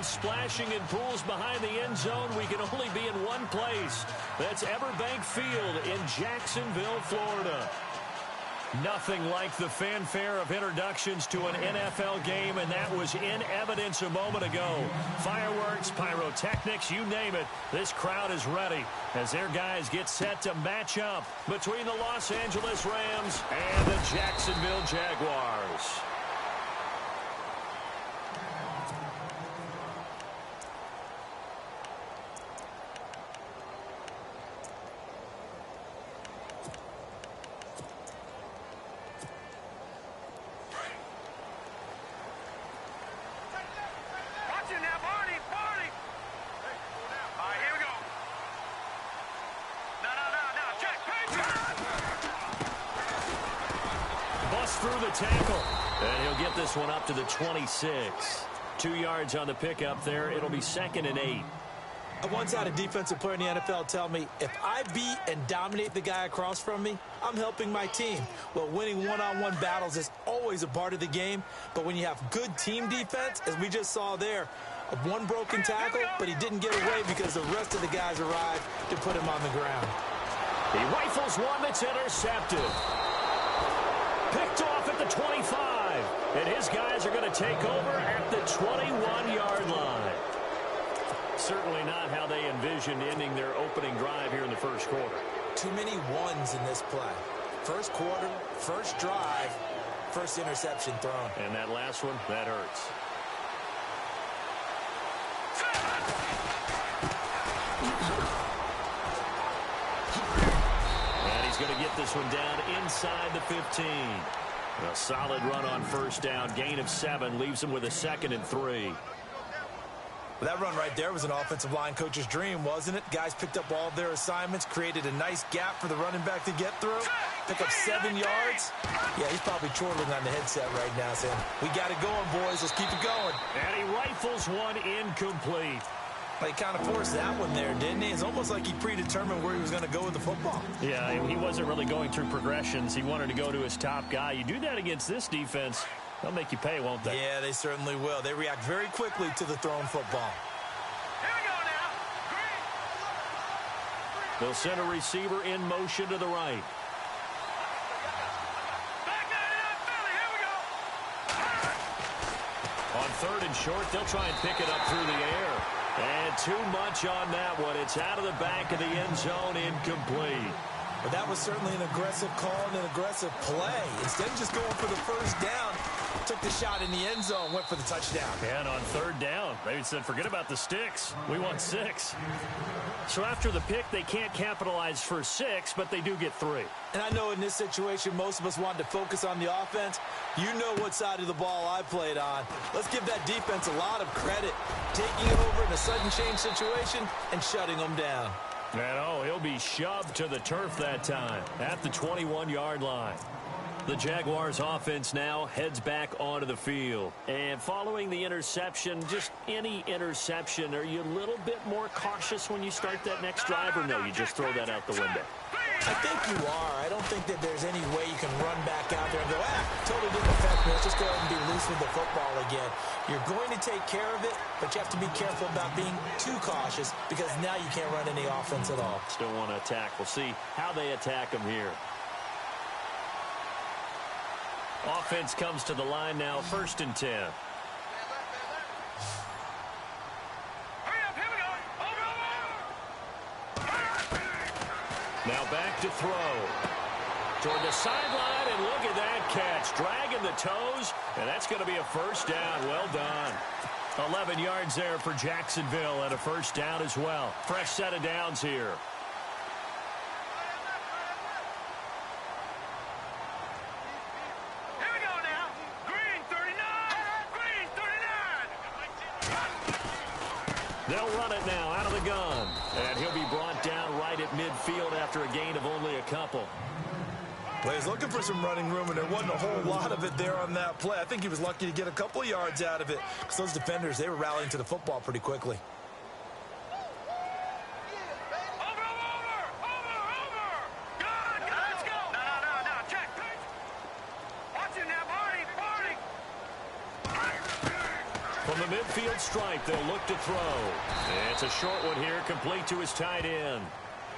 fans splashing in pools behind the end zone. We can only be in one place. That's Everbank Field in Jacksonville, Florida. Nothing like the fanfare of introductions to an NFL game, and that was in evidence a moment ago. Fireworks, pyrotechnics, you name it. This crowd is ready as their guys get set to match up between the Los Angeles Rams and the Jacksonville Jaguars. Through the tackle, and he'll get this one up to the 26. 2 yards on the pickup there. It'll be 2nd and 8. I once had a defensive player in the NFL tell me, if I beat and dominate the guy across from me, I'm helping my team. Well, winning one-on-one battles is always a part of the game, but when you have good team defense, as we just saw there, one broken tackle, but he didn't get away because the rest of the guys arrived to put him on the ground. He rifles one that's intercepted. Picked off at the 25. And his guys are going to take over at the 21-yard line. Certainly not how they envisioned ending their opening drive here in the first quarter. Too many ones in this play. First quarter, first drive, first interception thrown. And that last one, that hurts. He's going to get this one down inside the 15. A solid run on first down. Gain of 7 leaves him with a 2nd and 3. Well, that run right there was an offensive line coach's dream, wasn't it? Guys picked up all of their assignments, created a nice gap for the running back to get through. Pick up 7 yards. Yeah, he's probably chortling on the headset right now saying, we got it going, boys. Let's keep it going. And he rifles one incomplete. He kind of forced that one there, didn't he? It's almost like he predetermined where he was going to go with the football. Yeah, he wasn't really going through progressions. He wanted to go to his top guy. You do that against this defense, they'll make you pay, won't they? Yeah, they certainly will. They react very quickly to the thrown football. Here we go now. They'll send a receiver in motion to the right. Back that Philly. Here we go. On 3rd and short, they'll try and pick it up through the air. And too much on that one. It's out of the back of the end zone, incomplete. But that was certainly an aggressive call and an aggressive play. Instead of just going for the first down, took the shot in the end zone, went for the touchdown. And on 3rd down, they said, forget about the sticks. We want 6. So after the pick, they can't capitalize for 6, but they do get 3. And I know in this situation, most of us wanted to focus on the offense. You know what side of the ball I played on. Let's give that defense a lot of credit. Taking it over in a sudden change situation and shutting them down. And he'll be shoved to the turf that time at the 21-yard line. The Jaguars offense now heads back onto the field. And following the interception, just any interception, are you a little bit more cautious when you start that next drive, or no, you just throw that out the window? I think you are. I don't think that there's any way you can run back out there and go, totally didn't affect me. Let's just go ahead and be loose with the football again. You're going to take care of it, but you have to be careful about being too cautious because now you can't run any offense at all. Still want to attack. We'll see how they attack them here. Offense comes to the line now, 1st and 10. Now back to throw. Toward the sideline, and look at that catch. Dragging the toes, and that's going to be a first down. Well done. 11 yards there for Jacksonville, and a first down as well. Fresh set of downs here. They'll run it now out of the gun. And he'll be brought down right at midfield after a gain of only a couple. Well, he's looking for some running room, and there wasn't a whole lot of it there on that play. I think he was lucky to get a couple of yards out of it because those defenders, they were rallying to the football pretty quickly. From the midfield good stripe. They'll look to throw. It's a short one here, complete to his tight end.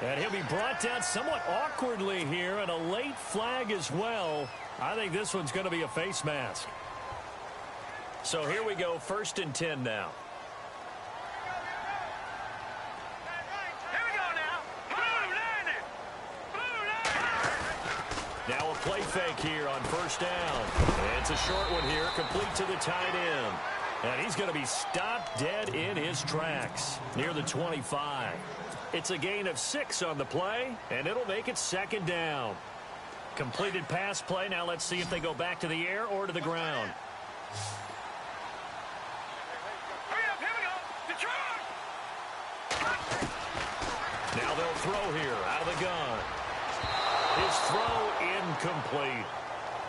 And he'll be brought down somewhat awkwardly here, and a late flag as well. I think this one's going to be a face mask. So here we go, 1st and 10 now. Now a play fake here on 1st down. It's a short one here, complete to the tight end. And he's going to be stopped dead in his tracks near the 25. It's a gain of 6 on the play, and it'll make it 2nd down. Completed pass play. Now let's see if they go back to the air or to the ground. Now they'll throw here out of the gun. His throw incomplete.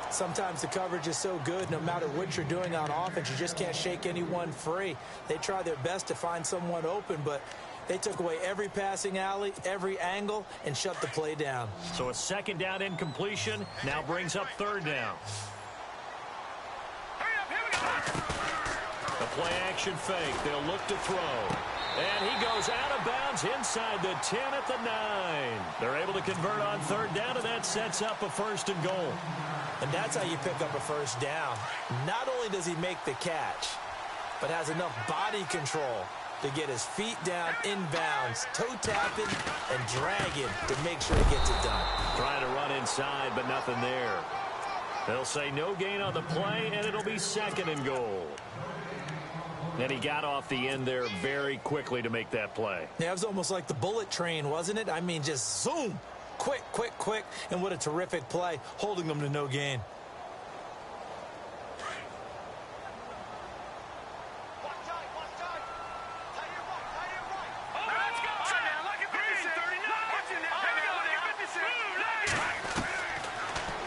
Sometimes the coverage is so good, no matter what you're doing on offense, you just can't shake anyone free. They try their best to find someone open, but they took away every passing alley, every angle, and shut the play down. So a 2nd down incompletion now brings up 3rd down. The play action fake. They'll look to throw. And he goes out of bounds inside the 10 at the 9. They're able to convert on 3rd down, and that sets up a 1st and goal. And that's how you pick up a 1st down. Not only does he make the catch, but has enough body control to get his feet down inbounds, toe tapping and dragging to make sure he gets it done. Trying to run inside, but nothing there. They'll say no gain on the play, and it'll be 2nd and goal. And he got off the end there very quickly to make that play. Yeah, it was almost like the bullet train, wasn't it? I mean, just zoom. Quick, quick, quick. And what a terrific play, holding them to no gain.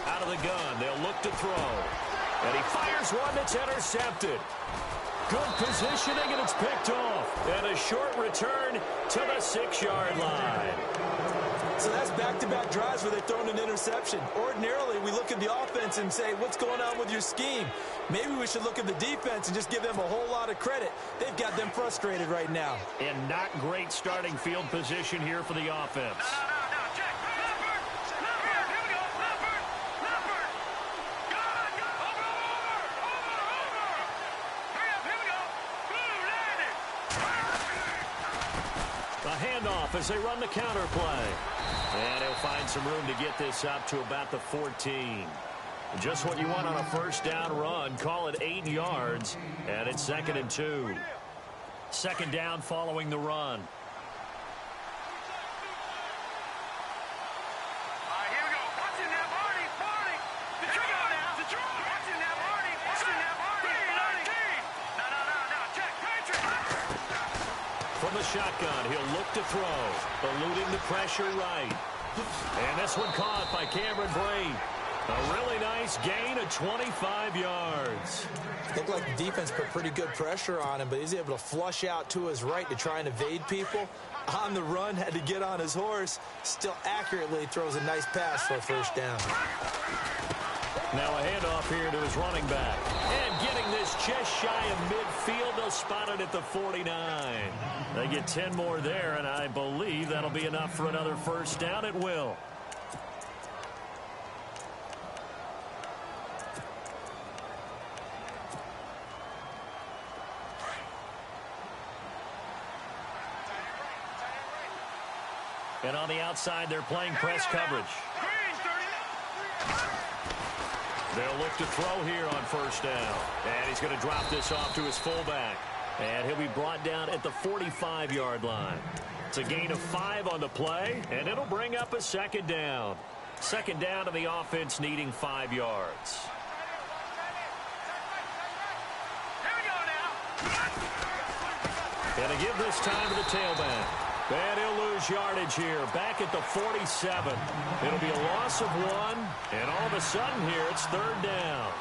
Out of the gun, they'll look to throw. And he fires one that's intercepted. Good positioning, and it's picked off. And a short return to the 6-yard line. So that's back-to-back drives where they're throwing an interception. Ordinarily, we look at the offense and say, what's going on with your scheme? Maybe we should look at the defense and just give them a whole lot of credit. They've got them frustrated right now. And not great starting field position here for the offense. Handoff as they run the counter play. And he'll find some room to get this up to about the 14. Just what you want on a 1st down run. Call it 8 yards. And it's 2nd and 2. 2nd down following the run. From the shotgun, he'll look to throw, eluding the pressure right. And this one caught by Cameron Brate. A really nice gain of 25 yards. Looked like the defense put pretty good pressure on him, but he's able to flush out to his right to try and evade people. On the run, had to get on his horse. Still accurately throws a nice pass for a 1st down. Now a handoff here to his running back. And getting this just shy of midfield, they'll spot it at the 49. They get 10 more there, and I believe that'll be enough for another 1st down. It will. And on the outside, they're playing press coverage. They'll look to throw here on 1st down. And he's going to drop this off to his fullback. And he'll be brought down at the 45-yard line. It's a gain of 5 on the play, and it'll bring up a 2nd down. 2nd down to the offense needing 5 yards. And to give this time to the tailback. And he'll lose yardage here, back at the 47. It'll be a loss of 1, and all of a sudden here, it's 3rd down.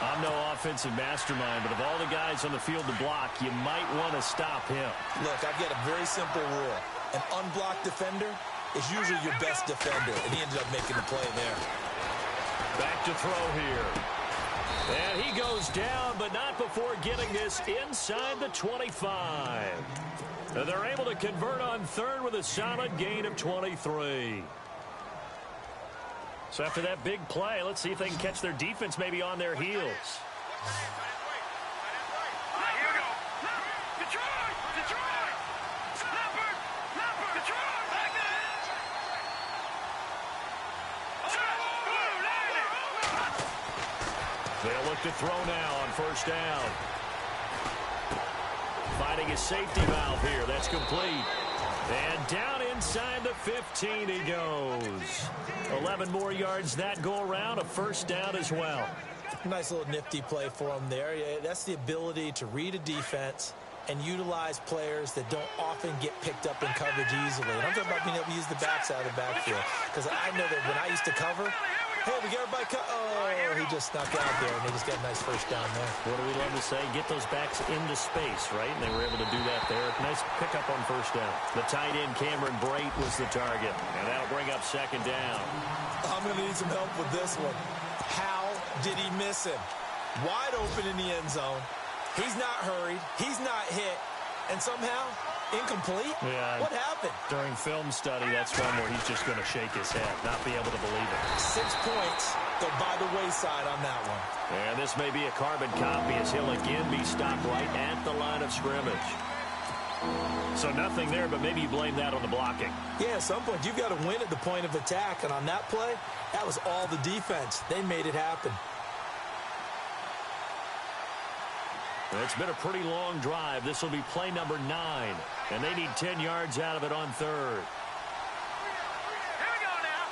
I'm no offensive mastermind, but of all the guys on the field to block, you might want to stop him. Look, I've got a very simple rule. An unblocked defender is usually your best defender, and he ended up making the play there. Back to throw here. And he goes down, but not before getting this inside the 25. And they're able to convert on third with a solid gain of 23. So after that big play, let's see if they can catch their defense maybe on their heels. They'll look to throw now on first down. Finding his safety valve here. That's complete. And down inside the 15 he goes. 11 more yards that go around. A first down as well. Nice little nifty play for him there. Yeah, that's the ability to read a defense and utilize players that don't often get picked up in coverage easily. And I'm talking about being able to use the backside of the backfield. Because I know that when I used to cover, hey, we got everybody he just snuck out there, and they just got a nice first down there. What do we love to say? Get those backs into space, right? And they were able to do that there. Nice pickup on first down. The tight end, Cameron Brate, was the target. And that'll bring up second down. I'm going to need some help with this one. How did he miss him? Wide open in the end zone. He's not hurried. He's not hit. And somehow, incomplete? Yeah. What happened? During film study, that's one where he's just going to shake his head, not be able to believe it. 6 points go by the wayside on that one. And this may be a carbon copy as he'll again be stopped right at the line of scrimmage. So nothing there, but maybe you blame that on the blocking. Yeah, at some point, you've got to win at the point of attack. And on that play, that was all the defense. They made it happen. It's been a pretty long drive. This will be play number 9. And they need 10 yards out of it on third. Here we go now.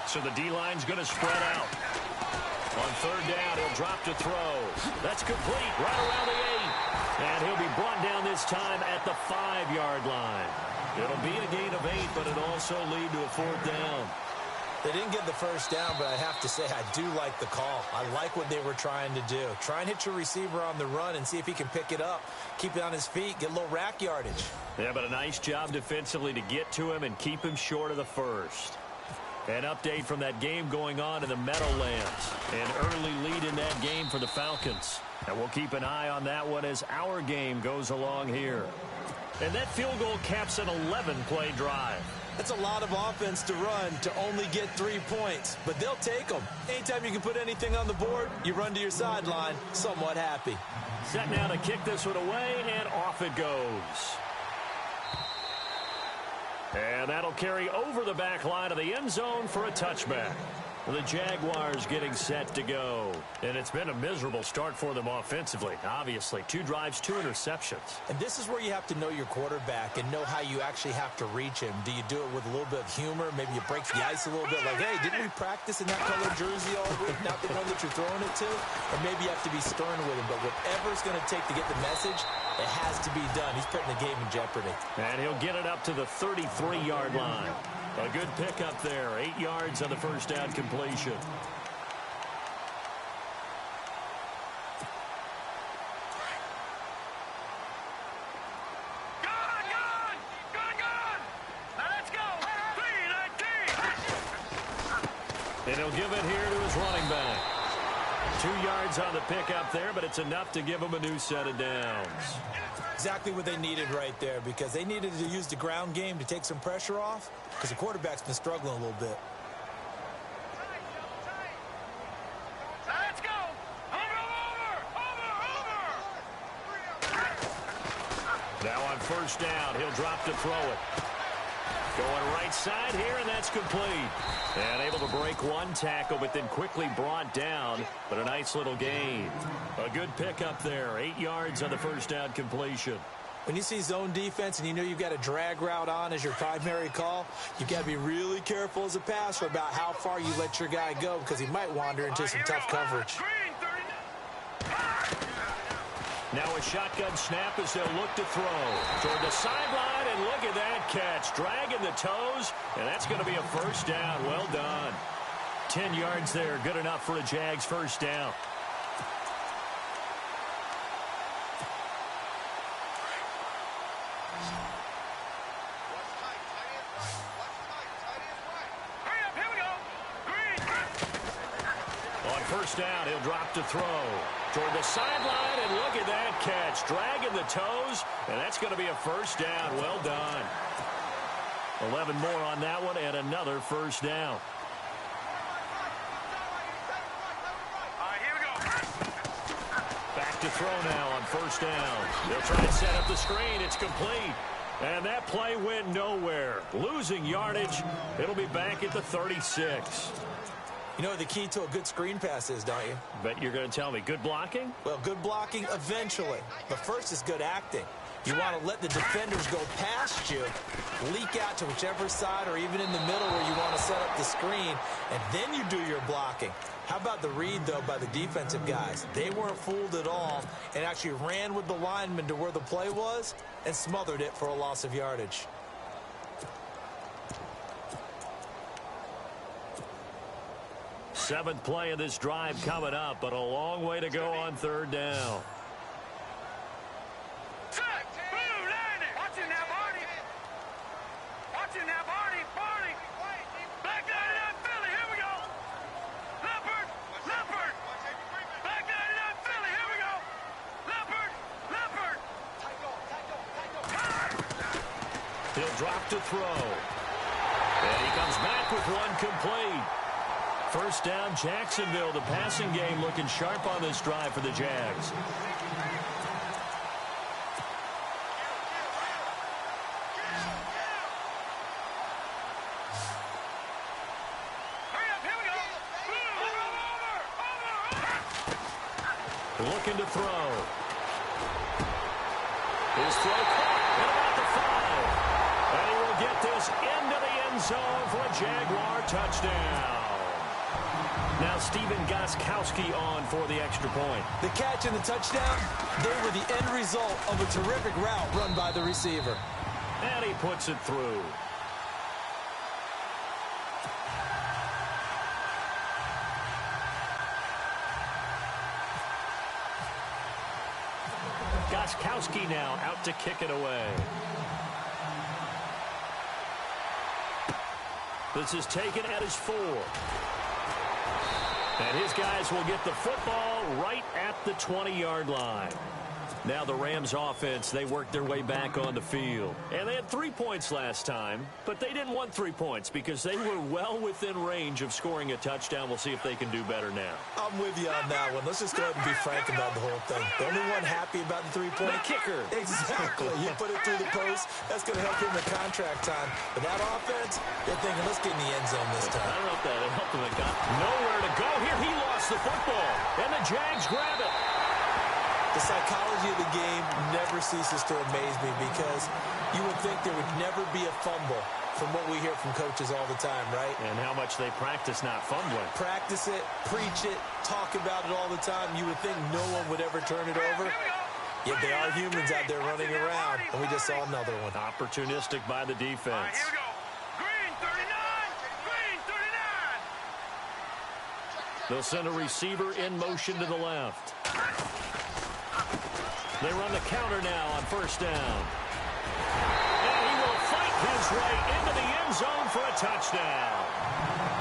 So the D-line's going to spread out. On third down, he'll drop to throw. That's complete right around the 8. And he'll be brought down this time at the 5-yard line. It'll be a gain of 8, but it'll also lead to a fourth down. They didn't get the first down, but I have to say I do like the call. I like what they were trying to do. Try and hit your receiver on the run and see if he can pick it up. Keep it on his feet, get a little rack yardage. Yeah, but a nice job defensively to get to him and keep him short of the first. An update from that game going on in the Meadowlands. An early lead in that game for the Falcons. And we'll keep an eye on that one as our game goes along here. And that field goal caps an 11-play drive. That's a lot of offense to run to only get 3 points, but they'll take them. Anytime you can put anything on the board, you run to your sideline, somewhat happy. Set now to kick this one away, and off it goes. And that'll carry over the back line of the end zone for a touchback. The Jaguars getting set to go. And it's been a miserable start for them offensively. Obviously, 2 drives, 2 interceptions. And this is where you have to know your quarterback and know how you actually have to reach him. Do you do it with a little bit of humor? Maybe you break the ice a little bit. Like, hey, didn't we practice in that color jersey all week? Not the one that you're throwing it to? Or maybe you have to be stern with him. But whatever it's going to take to get the message, it has to be done. He's putting the game in jeopardy. And he'll get it up to the 33-yard line. A good pickup there. 8 yards on the first down completion. Now let's go. 3-19. And he'll give it here to his running back. 2 yards on the pickup there, but it's enough to give him a new set of downs. Exactly what they needed right there, because they needed to use the ground game to take some pressure off, because the quarterback's been struggling a little bit. Now let's go. Over. Now on first down, he'll drop to throw it. Going right side here, and that's complete. And able to break one tackle, but then quickly brought down. But a nice little gain. A good pickup there. 8 yards on the first down completion. When you see zone defense and you know you've got a drag route on as your primary call, you've got to be really careful as a passer about how far you let your guy go, because he might wander into some tough coverage. Now a shotgun snap as they'll look to throw. Toward the sideline, and look at that catch. Dragging the toes, and that's going to be a first down. Well done. 10 yards there. Good enough for a Jags first down. first down. He'll drop to throw toward the sideline, and look at that catch. Dragging the toes, and that's going to be a first down. Well done. 11 more on that one, and another first down. Back to throw now on first down. They'll try and set up the screen. It's complete. And that play went nowhere. Losing yardage. It'll be back at the 36. You know what the key to a good screen pass is, don't you? Bet you're going to tell me good blocking? Well, good blocking eventually. But first is good acting. You want to let the defenders go past you, leak out to whichever side or even in the middle where you want to set up the screen, and then you do your blocking. How about the read, though, by the defensive guys? They weren't fooled at all and actually ran with the lineman to where the play was and smothered it for a loss of yardage. Seventh play of this drive coming up, but a long way to go on third down. He'll drop to throw. And he comes back with one complete. First down, Jacksonville. The passing game looking sharp on this drive for the Jags. Looking to throw. His throw caught at about the 5. And he will get this into the end zone for a Jaguar touchdown. Now Stephen Gostkowski on for the extra point. The catch and the touchdown, they were the end result of a terrific route run by the receiver. And he puts it through. Gostkowski now out to kick it away. This is taken at his 4. And his guys will get the football right at the 20-yard line. Now the Rams offense, they worked their way back on the field. And they had 3 points last time, but they didn't want 3 points because they were well within range of scoring a touchdown. We'll see if they can do better now. I'm with you on that one. Let's just go ahead and be frank about the whole thing. The only one happy about the 3-point. The kicker. Exactly. You put it through the post. That's going to help him in contract time. But that offense, they're thinking, let's get in the end zone this time. I don't know if that helped him. It got nowhere to go. Here he lost the football. And the Jags grab it. The psychology of the game never ceases to amaze me because you would think there would never be a fumble from what we hear from coaches all the time, right? And how much they practice not fumbling. Practice it, preach it, talk about it all the time. You would think no one would ever turn it over. Yet they are humans out there running around, and we just saw another one. Opportunistic by the defense. Here we go. Green 39. Green 39. They'll send a receiver in motion to the left. They run the counter now on first down. And he will fight his way into the end zone for a touchdown.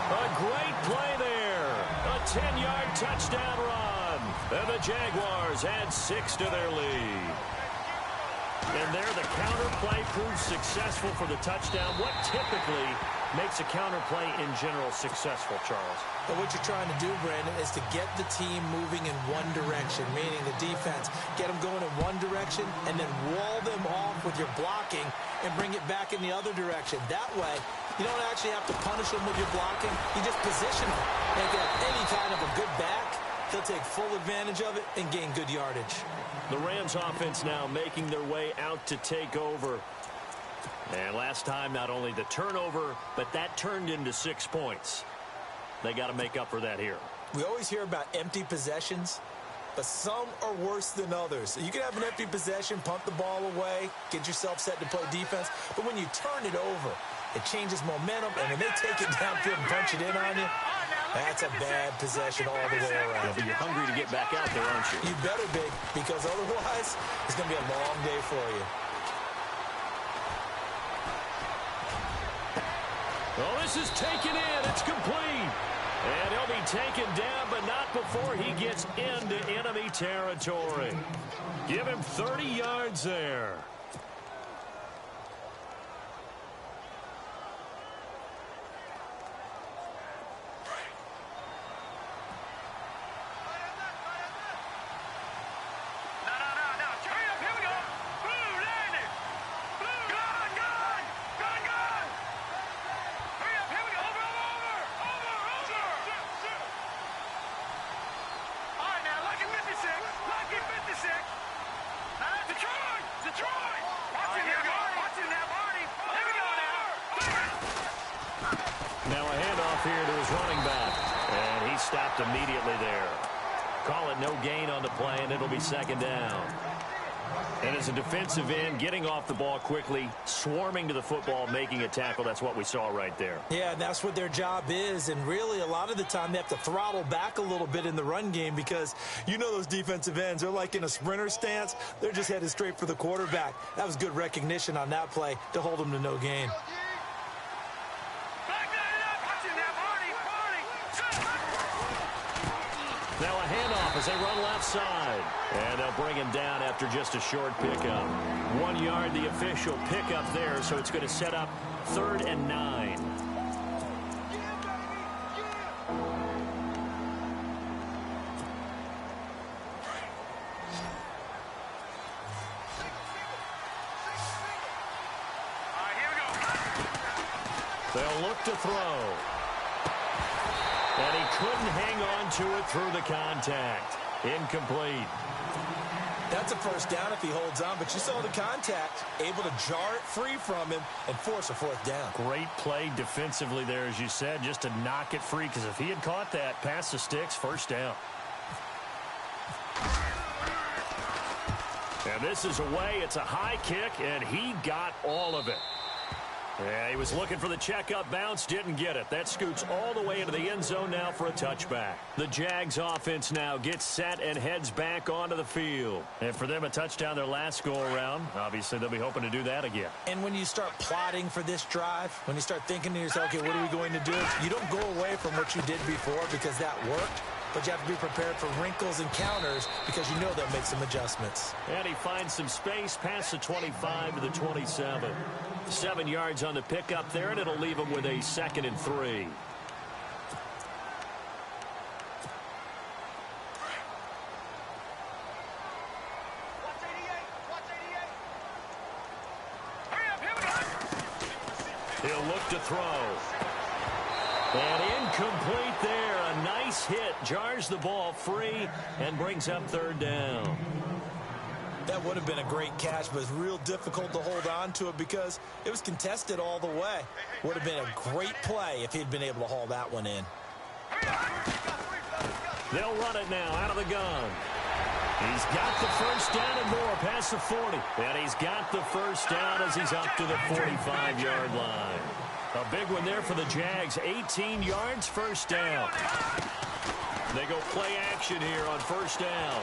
A great play there. A 10-yard touchdown run. And the Jaguars add 6 to their lead. And there the counter play proves successful for the touchdown. What typically makes a counter play in general successful, Charles? But what you're trying to do, Brandon, is to get the team moving in one direction, meaning the defense, get them going in one direction and then wall them off with your blocking and bring it back in the other direction. That way, you don't actually have to punish them with your blocking. You just position them. Make it any kind of a good back. They'll take full advantage of it and gain good yardage. The Rams offense now making their way out to take over. And last time, not only the turnover, but that turned into 6 points. They got to make up for that here. We always hear about empty possessions, but some are worse than others. You can have an empty possession, punt the ball away, get yourself set to play defense, but when you turn it over, it changes momentum, and when they take it downfield and punch it in on you, that's a bad possession all the way around. Yeah, but you're hungry to get back out there, aren't you? You better be, because otherwise, it's going to be a long day for you. Oh, this is taken in. It's complete. And he'll be taken down, but not before he gets into enemy territory. Give him 30 yards there. Now a handoff here to his running back. And he stopped immediately there. Call it no gain on the play, and it'll be second down. And as a defensive end, getting off the ball quickly, swarming to the football, making a tackle, that's what we saw right there. Yeah, and that's what their job is. And really, a lot of the time, they have to throttle back a little bit in the run game because you know those defensive ends, they're like in a sprinter stance. They're just headed straight for the quarterback. That was good recognition on that play to hold them to no gain. Now a handoff as they run left side. And they'll bring him down after just a short pickup. 1 yard, the official pickup there, so it's going to set up 3rd and 9. They'll look to throw. And he couldn't hang on to it through the contact. Incomplete. That's a first down if he holds on, but you saw the contact, able to jar it free from him and force a 4th down. Great play defensively there, as you said, just to knock it free, because if he had caught that, past the sticks, first down. And this is away. It's a high kick, and he got all of it. Yeah, he was looking for the checkup bounce, didn't get it. That scoots all the way into the end zone now for a touchback. The Jags offense now gets set and heads back onto the field. And for them, a touchdown their last go-around. Obviously, they'll be hoping to do that again. And when you start plotting for this drive, when you start thinking to yourself, okay, what are we going to do? You don't go away from what you did before because that worked. But you have to be prepared for wrinkles and counters because you know they'll make some adjustments. And he finds some space past the 25 to the 27. 7 yards on the pickup there, and it'll leave him with a 2nd and 3. He'll look to throw. And incomplete there. A nice hit. Jars the ball free and brings up 3rd down. That would have been a great catch, but it's real difficult to hold on to it because it was contested all the way. Would have been a great play if he'd been able to haul that one in. They'll run it now out of the gun. He's got the first down and more past the 40. And he's got the first down as he's up to the 45-yard line. A big one there for the Jags. 18 yards, first down. They go play action here on first down.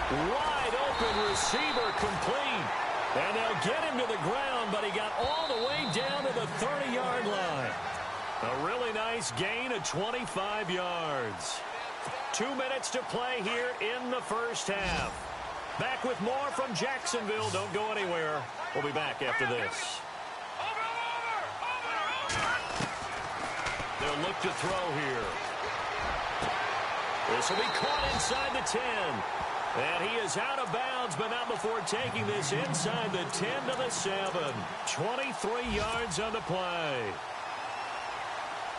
Wide open receiver complete. And they'll get him to the ground, but he got all the way down to the 30-yard line. A really nice gain of 25 yards. 2 minutes to play here in the first half. Back with more from Jacksonville. Don't go anywhere. We'll be back after this. They'll look to throw here. This will be caught inside the 10. And he is out of bounds, but not before taking this inside the 10 to the 7. 23 yards on the play.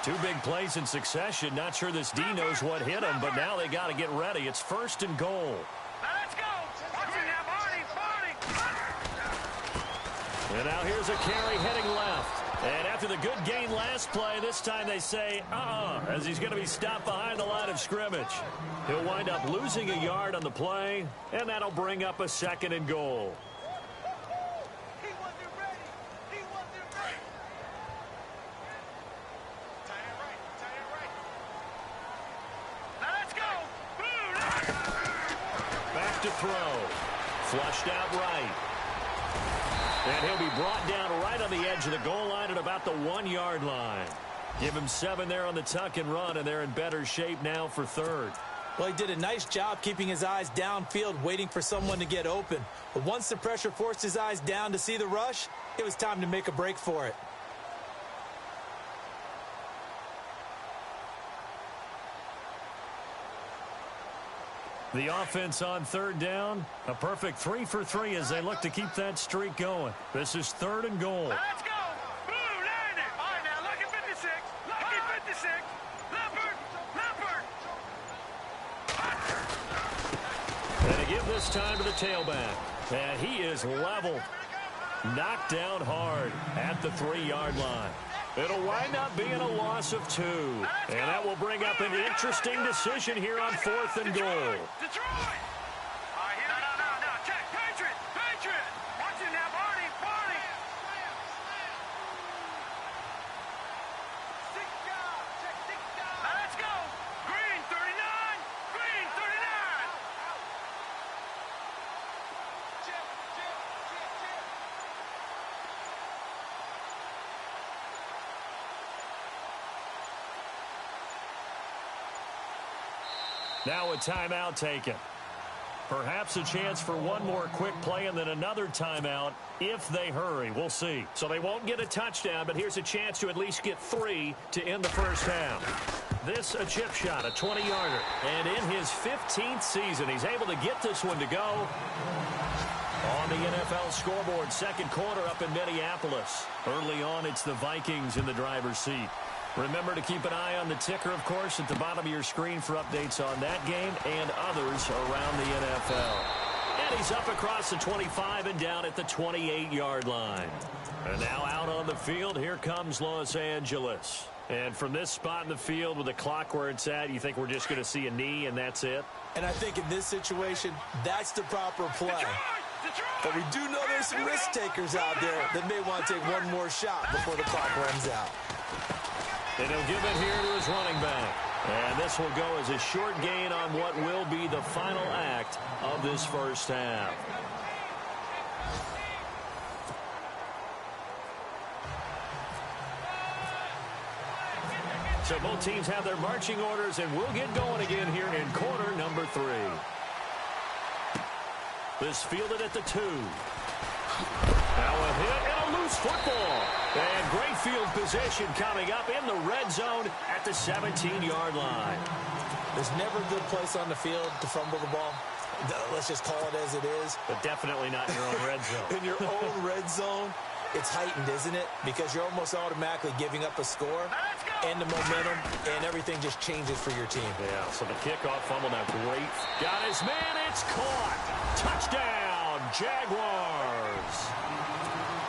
2 big plays in succession. Not sure this D knows what hit him, but now they got to get ready. It's 1st and goal. Let's go. Watch it now, Barney. And now here's a carry heading left. And after the good gain last play, this time they say, as he's going to be stopped behind the line of scrimmage. He'll wind up losing a yard on the play, and that'll bring up a 2nd and goal. He wasn't ready. He wasn't ready. Tight end right. Tight end right. Now let's go. Back to throw. Flushed out right. And he'll be brought down right on the edge of the goal line at about the 1-yard line. Give him 7 there on the tuck and run, and they're in better shape now for third. Well, he did a nice job keeping his eyes downfield, waiting for someone to get open. But once the pressure forced his eyes down to see the rush, it was time to make a break for it. The offense on third down, a perfect 3 for 3 as they look to keep that streak going. This is 3rd and goal. Let's go. Blue, line it. All right, now, lucky 56. Lucky 56. Leopard. And to give this time to the tailback. And he is leveled. Knocked down hard at the 3-yard line. It'll wind up being a loss of 2. And that will bring up an interesting decision here on 4th and goal. Detroit. All right, here. No. Check. Patriot. Watch it now, Barney. Let's go. Green 39. Now a timeout taken. Perhaps a chance for one more quick play and then another timeout if they hurry. We'll see. So they won't get a touchdown, but here's a chance to at least get 3 to end the first half. This a chip shot, a 20-yarder. And in his 15th season, he's able to get this one to go. On the NFL scoreboard, second quarter up in Minneapolis. Early on, it's the Vikings in the driver's seat. Remember to keep an eye on the ticker, of course, at the bottom of your screen for updates on that game and others around the NFL. And he's up across the 25 and down at the 28-yard line. And now out on the field, here comes Los Angeles. And from this spot in the field with the clock where it's at, you think we're just going to see a knee and that's it? And I think in this situation, that's the proper play. But we do know there's some risk takers out there that may want to take one more shot before the clock runs out. And he'll give it here to his running back. And this will go as a short gain on what will be the final act of this first half. So both teams have their marching orders, and we'll get going again here in quarter number 3. This fielded at the 2. Now a hit and a loose football. And great field position coming up in the red zone at the 17-yard line. There's never a good place on the field to fumble the ball. Let's just call it as it is. But definitely not in your own red zone. In your own red zone, it's heightened, isn't it? Because you're almost automatically giving up a score and the momentum, and everything just changes for your team. Yeah, so the kickoff fumble now great. Got his man, it's caught. Touchdown, Jaguars.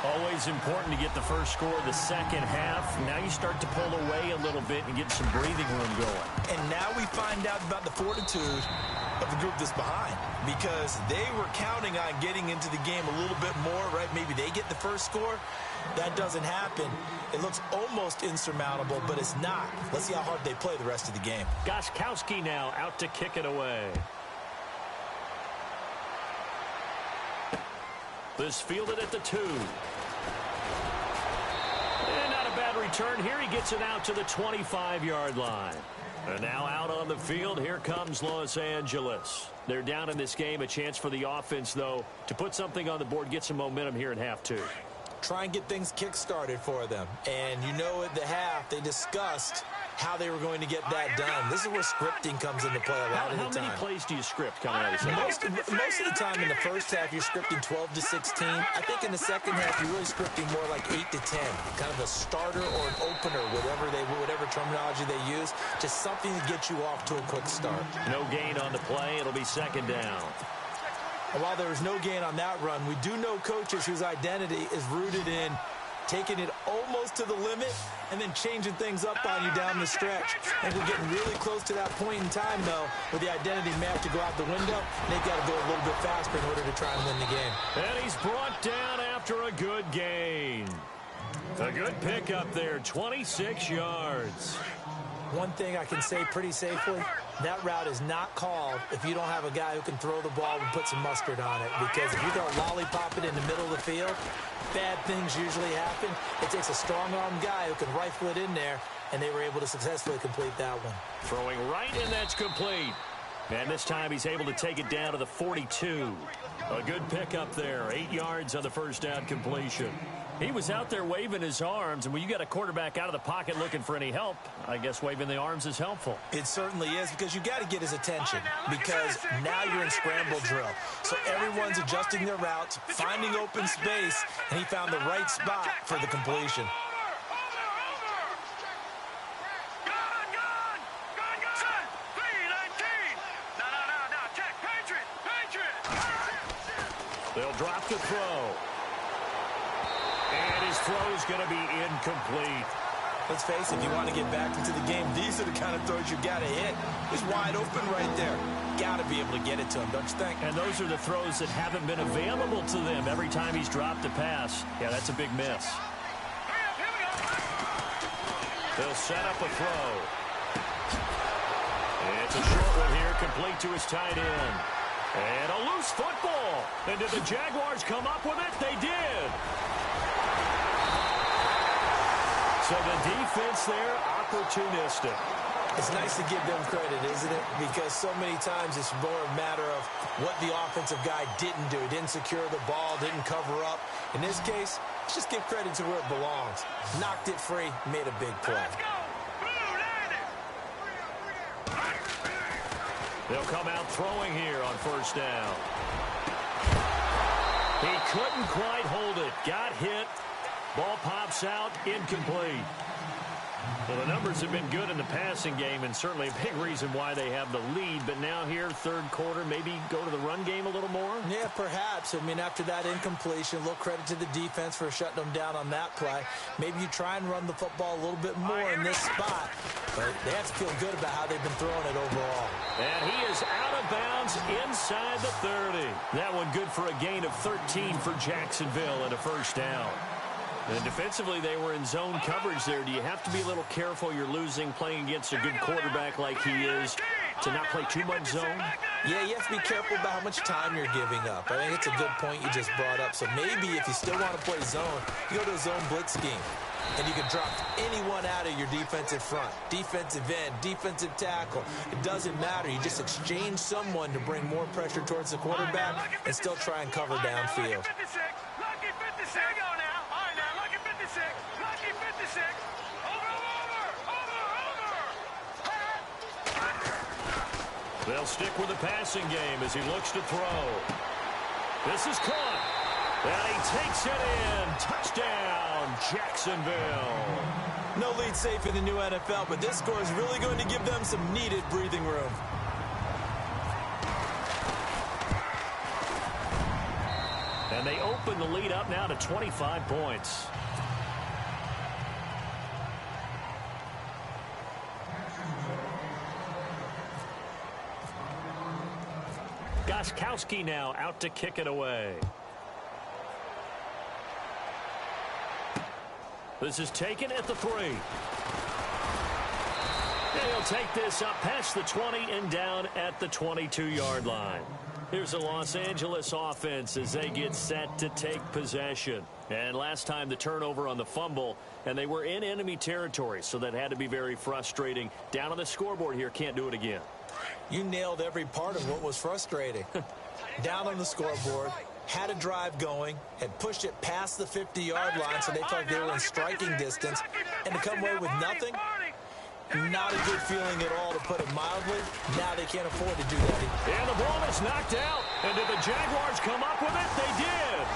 Always important to get the first score of the second half. Now you start to pull away a little bit and get some breathing room going. And now we find out about the fortitude of the group that's behind, because they were counting on getting into the game a little bit more, right? Maybe they get the first score. That doesn't happen. It looks almost insurmountable, but it's not. Let's see how hard they play the rest of the game. Gostkowski now out to kick it away. This fielded at the 2. And not a bad return here. He gets it out to the 25-yard line. And now out on the field, here comes Los Angeles. They're down in this game. A chance for the offense, though, to put something on the board, get some momentum here in half 2. Try and get things kick-started for them. And you know at the half, they discussed how they were going to get that done. This is where scripting comes into play a lot of the time. How many plays do you script coming out of the second? Most of the time in the first half, you're scripting 12 to 16. I think in the second half, you're really scripting more like 8 to 10. Kind of a starter or an opener, whatever terminology they use. Just something to get you off to a quick start. No gain on the play. It'll be second down. And while there was no gain on that run, we do know coaches whose identity is rooted in taking it almost to the limit and then changing things up on you down the stretch. And we're getting really close to that point in time, though, where the identity may have to go out the window. They've got to go a little bit faster in order to try and win the game. And he's brought down after a good gain. A good pickup there, 26 yards. One thing I can say pretty safely, that route is not called if you don't have a guy who can throw the ball and put some mustard on it. Because if you're going to lollipop it in the middle of the field, bad things usually happen. It takes a strong-armed guy who can rifle it in there, and they were able to successfully complete that one. Throwing right, and that's complete. And this time he's able to take it down to the 42. A good pickup there. 8 yards on the first down completion. He was out there waving his arms, and when you got a quarterback out of the pocket looking for any help, I guess waving the arms is helpful. It certainly is, because you got to get his attention, because now you're in scramble drill. So everyone's adjusting their routes, finding open space, and he found the right spot for the completion. They'll drop the throw. And his throw is going to be incomplete. Let's face it, if you want to get back into the game, these are the kind of throws you got to hit. He's wide open right there. Got to be able to get it to him, don't you think? And those are the throws that haven't been available to them every time he's dropped a pass. Yeah, that's a big miss. They'll set up a throw. It's a short one here, complete to his tight end. And a loose football. And did the Jaguars come up with it? They did. So the defense there, opportunistic. It's nice to give them credit, isn't it? Because so many times it's more a matter of what the offensive guy didn't do. He didn't secure the ball, didn't cover up. In this case, let's just give credit to where it belongs. Knocked it free, made a big play. They'll come out throwing here on first down. He couldn't quite hold it. Got hit. Ball pops out, incomplete. Well, the numbers have been good in the passing game, and certainly a big reason why they have the lead. But now here, third quarter, maybe go to the run game a little more? Yeah, perhaps. I mean, after that incompletion, a little credit to the defense for shutting them down on that play. Maybe you try and run the football a little bit more in this spot. But they have to feel good about how they've been throwing it overall. And he is out of bounds inside the 30. That one good for a gain of 13 for Jacksonville and a first down. And defensively, they were in zone coverage there. Do you have to be a little careful? You're losing playing against a good quarterback like he is to not play too much zone? Yeah, you have to be careful about how much time you're giving up. I think it's a good point you just brought up. So maybe if you still want to play zone, you go to a zone blitz scheme. And you can drop anyone out of your defensive front, defensive end, defensive tackle. It doesn't matter. You just exchange someone to bring more pressure towards the quarterback and still try and cover downfield. They'll stick with the passing game as he looks to throw. This is caught. And he takes it in. Touchdown, Jacksonville. No lead safe in the new NFL, but this score is really going to give them some needed breathing room. And they open the lead up now to 25 points. Gostkowski now out to kick it away. This is taken at the 3. And he'll take this up past the 20 and down at the 22-yard line. Here's the Los Angeles offense as they get set to take possession. And last time the turnover on the fumble, and they were in enemy territory, so that had to be very frustrating. Down on the scoreboard here, can't do it again. You nailed every part of what was frustrating. Down on the scoreboard, had a drive going, had pushed it past the 50-yard line, so they felt like they were in striking distance, and to come away with nothing, not a good feeling at all, to put it mildly. Now they can't afford to do that. And the ball is knocked out, and did the Jaguars come up with it? They did.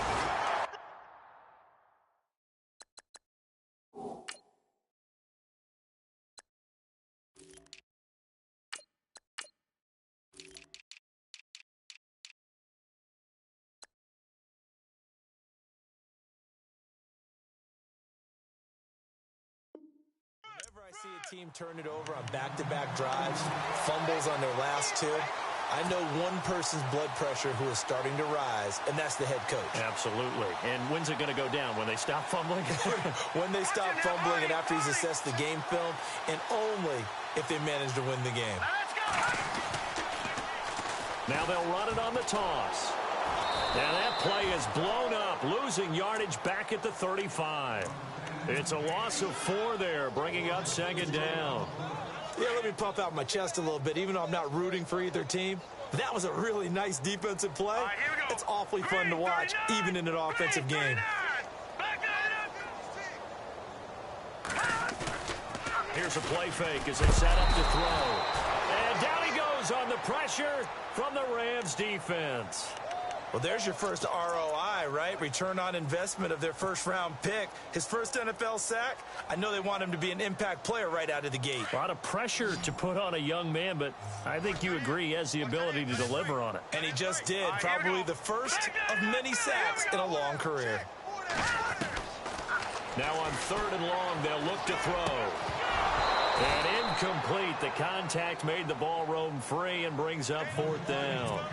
Whenever I see a team turn it over on back-to-back drives, fumbles on their last two, I know one person's blood pressure who is starting to rise, and that's the head coach. Absolutely. And when's it going to go down? When they stop fumbling? When they stop fumbling and after he's assessed the game film, and only if they manage to win the game. Let's go. Now they'll run it on the toss. And that play is blown up, losing yardage back at the 35. It's a loss of 4 there, bringing up second down. Yeah, let me puff out my chest a little bit, even though I'm not rooting for either team. That was a really nice defensive play. All right, here we go. It's awfully fun to watch, even in an offensive game. Here's a play fake as they set up to throw. And down he goes on the pressure from the Rams defense. Well, there's your first ROI, right? Return on investment of their first-round pick. His first NFL sack. I know they want him to be an impact player right out of the gate. A lot of pressure to put on a young man, but I think you agree he has the ability to deliver on it. And he just did. Probably the first of many sacks in a long career. Now on 3rd and long, they'll look to throw. And incomplete. The contact made the ball roam free and brings up 4th down.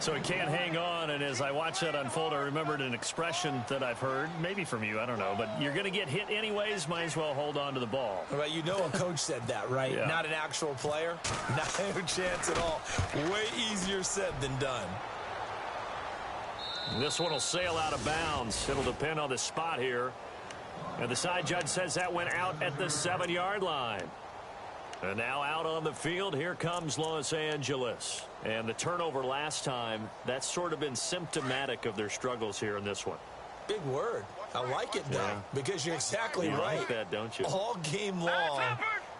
So he can't hang on, and as I watch that unfold, I remembered an expression that I've heard, maybe from you, I don't know, but you're going to get hit anyways, might as well hold on to the ball. Well, you know a coach said that, right? Yeah. Not an actual player. No chance at all. Way easier said than done. This one will sail out of bounds. It'll depend on the spot here. And the side judge says that went out at the 7-yard line. And now out on the field, here comes Los Angeles. And the turnover last time, that's sort of been symptomatic of their struggles here in this one. Big word. I like it, though, because you're exactly You right. like that, don't you? All game long,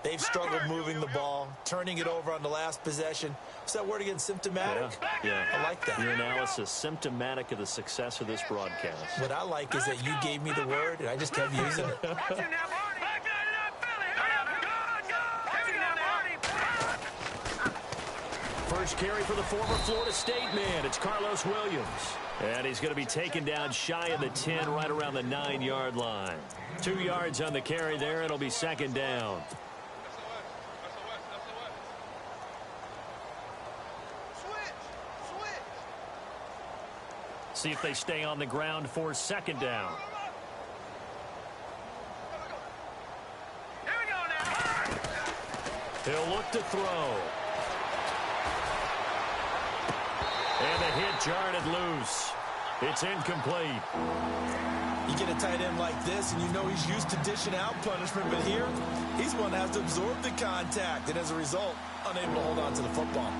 they've struggled moving the ball, turning it over on the last possession. What's that word again, symptomatic? Yeah. I like that. Your analysis, symptomatic of the success of this broadcast. What I like is that you gave me the word, and I just kept using it. First carry for the former Florida State man. It's Carlos Williams. And he's going to be taken down shy of the 10, right around the 9-yard line. 2 yards on the carry there. It'll be second down. See if they stay on the ground for second down. Here we go now. He'll look to throw. And the hit jarred it loose. It's incomplete. You get a tight end like this, and you know he's used to dishing out punishment, but here, he's one that has to absorb the contact, and as a result, unable to hold on to the football.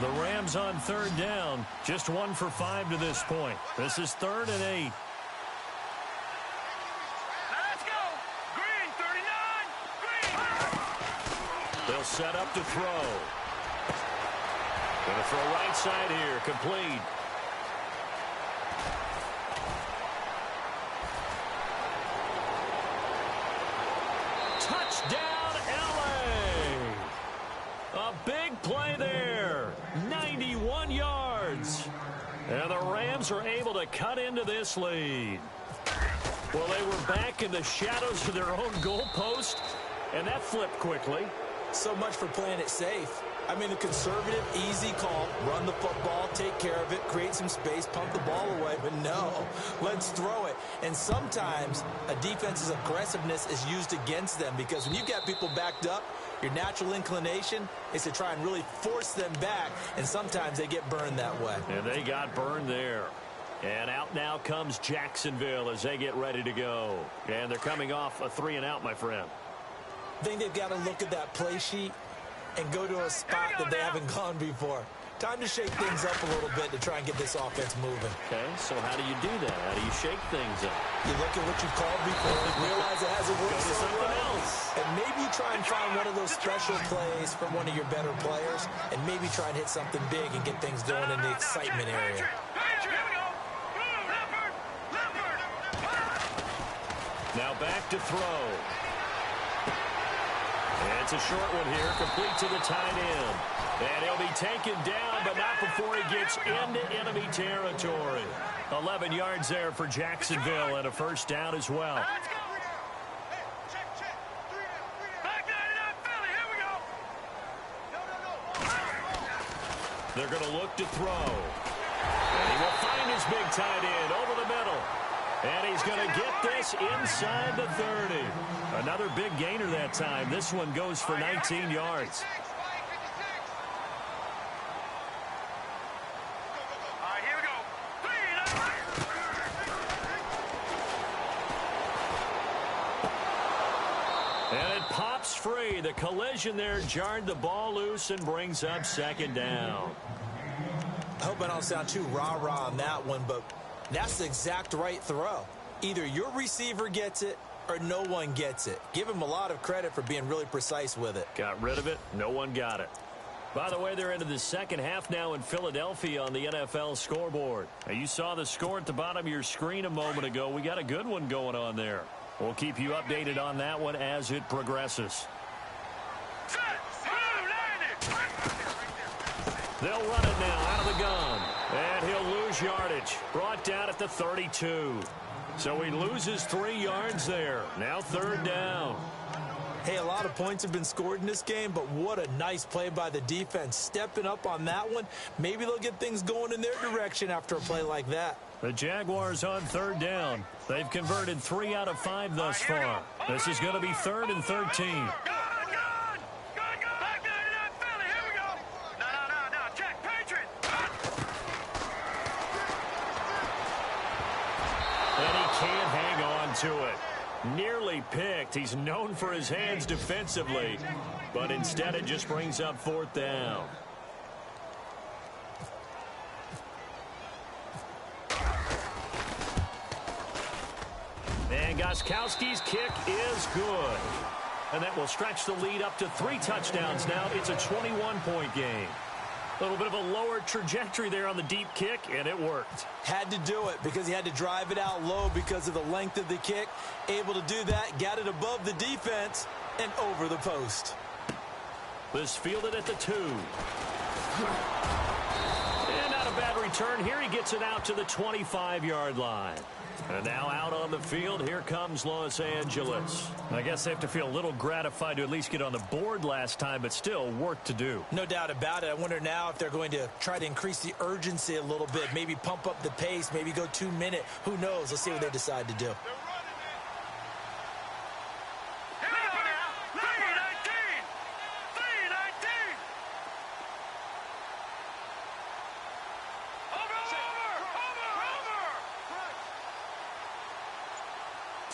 The Rams on 3rd down, just 1 for 5 to this point. This is 3rd and 8. Let's go. Green, 39. Green. They'll set up to throw. Going to throw right side here, complete. Touchdown, LA! A big play there. 91 yards. And the Rams are able to cut into this lead. Well, they were back in the shadows of their own goalpost, and that flipped quickly. So much for playing it safe. I mean, the conservative, easy call, run the football, take care of it, create some space, pump the ball away. But no, let's throw it. And sometimes a defense's aggressiveness is used against them because when you've got people backed up, your natural inclination is to try and really force them back, and sometimes they get burned that way. And they got burned there. And out now comes Jacksonville as they get ready to go. And they're coming off a 3-and-out, my friend. I think they've got to look at that play sheet and go to a spot that they haven't gone before. Time to shake things up a little bit to try and get this offense moving. Okay, so how do you do that? How do you shake things up? You look at what you've called before, realize it hasn't worked Go to so something well, else. and maybe you try and find one of those special plays from one of your better players, and maybe try and hit something big and get things going in the excitement area. Now back to throw. And it's a short one here, complete to the tight end. And he'll be taken down, but not before he gets into enemy territory. 11 yards there for Jacksonville and a first down as well. They're going to look to throw. And he will find his big tight end over the middle. And he's going to get this inside the 30. Another big gainer that time. This one goes for 19 yards. And it pops free. The collision there jarred the ball loose and brings up second down. I hope I don't sound too rah-rah on that one, but that's the exact right throw. Either your receiver gets it or no one gets it. Give him a lot of credit for being really precise with it. Got rid of it. No one got it. By the way, they're into the second half now in Philadelphia on the NFL scoreboard. Now, you saw the score at the bottom of your screen a moment ago. We got a good one going on there. We'll keep you updated on that one as it progresses. They'll run it now out of the gun. And he'll lose yardage. Brought down at the 32. So he loses 3 yards there. Now third down. Hey, a lot of points have been scored in this game, but what a nice play by the defense. Stepping up on that one. Maybe they'll get things going in their direction after a play like that. The Jaguars on third down. They've converted 3 out of 5 thus far. This is going to be 3rd and 13. Can't hang on to it. Nearly picked. He's known for his hands defensively, but instead it just brings up 4th down. And Gostkowski's kick is good. And that will stretch the lead up to 3 touchdowns now. It's a 21-point game. A little bit of a lower trajectory there on the deep kick, and it worked. Had to do it because he had to drive it out low because of the length of the kick. Able to do that, got it above the defense, and over the post. This fielded at the 2. And not a bad return. Here he gets it out to the 25-yard line. And now out on the field, here comes Los Angeles. I guess they have to feel a little gratified to at least get on the board last time, but still work to do. No doubt about it. I wonder now if they're going to try to increase the urgency a little bit, maybe pump up the pace, maybe go 2-minute. Who knows? Let's see what they decide to do.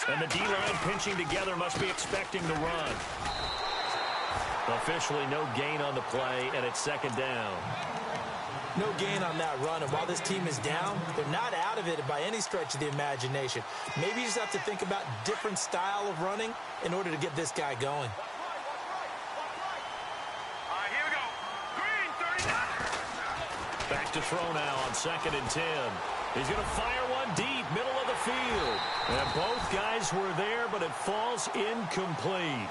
And the D-line pinching together must be expecting the run. Officially no gain on the play, and it's second down. No gain on that run, and while this team is down, they're not out of it by any stretch of the imagination. Maybe you just have to think about different style of running in order to get this guy going. Here we go. Green, 39. Back to throw now on 2nd and 10. He's going to fire one deep, middle of the field. And both guys were there, but it falls incomplete.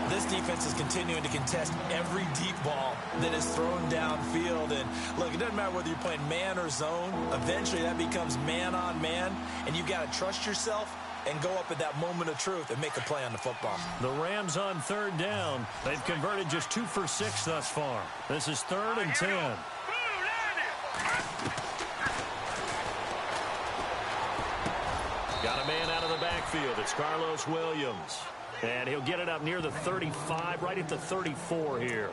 This defense is continuing to contest every deep ball that is thrown downfield. And look, it doesn't matter whether you're playing man or zone. Eventually that becomes man on man, and you've got to trust yourself and go up at that moment of truth and make a play on the football. The Rams on 3rd down. They've converted just 2 for 6 thus far. This is 3rd and 10. Got a man out of the backfield. It's Carlos Williams. And he'll get it up near the 35, right at the 34 here.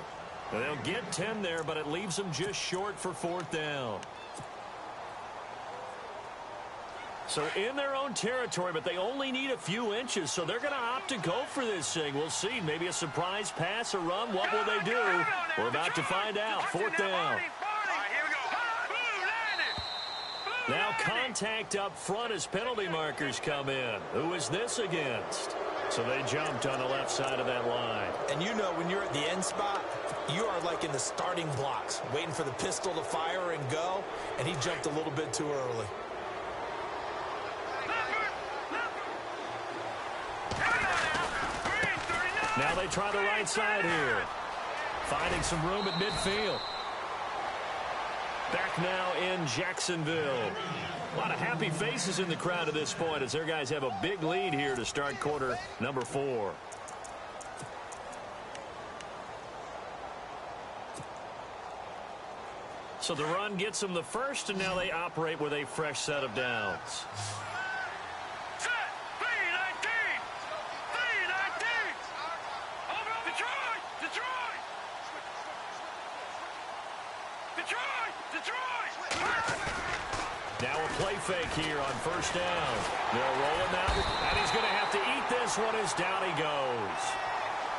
And they'll get 10 there, but it leaves them just short for 4th down. So in their own territory, but they only need a few inches, so they're going to opt to go for this thing. We'll see. Maybe a surprise pass, a run. What will they do? We're about to find out. 4th down. Now contact up front as penalty markers come in. Who is this against? So they jumped on the left side of that line. And you know when you're at the end spot, you are like in the starting blocks, waiting for the pistol to fire and go, and he jumped a little bit too early. Now they try the right side here. Finding some room at midfield. Back now in Jacksonville. A lot of happy faces in the crowd at this point as their guys have a big lead here to start quarter number 4. So the run gets them the first, and now they operate with a fresh set of downs. Now a play fake here on first down. They'll roll him out, and he's going to have to eat this one as down he goes.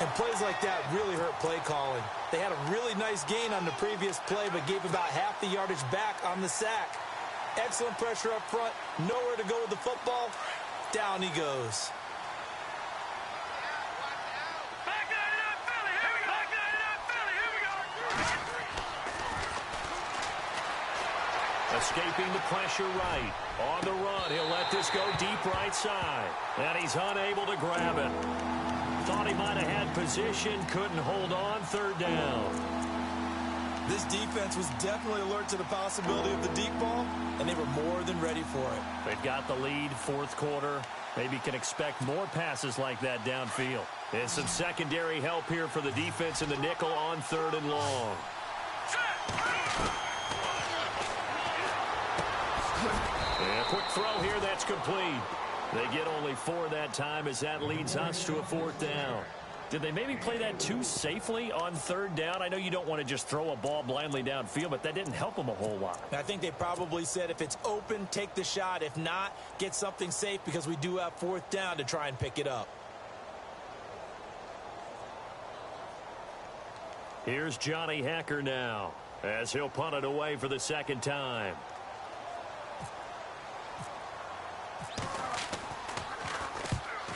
And plays like that really hurt play calling. They had a really nice gain on the previous play, but gave about half the yardage back on the sack. Excellent pressure up front. Nowhere to go with the football. Down he goes. Escaping the pressure right. On the run, he'll let this go deep right side. And he's unable to grab it. Thought he might have had position, couldn't hold on, third down. This defense was definitely alert to the possibility of the deep ball, and they were more than ready for it. They've got the lead, fourth quarter. Maybe can expect more passes like that downfield. And some secondary help here for the defense in the nickel on third and long. And a quick throw here, that's complete. They get only 4 that time as that leads us to a fourth down. Did they maybe play that too safely on third down? I know you don't want to just throw a ball blindly downfield, but that didn't help them a whole lot. I think they probably said if it's open, take the shot. If not, get something safe because we do have fourth down to try and pick it up. Here's Johnny Hacker now as he'll punt it away for the second time.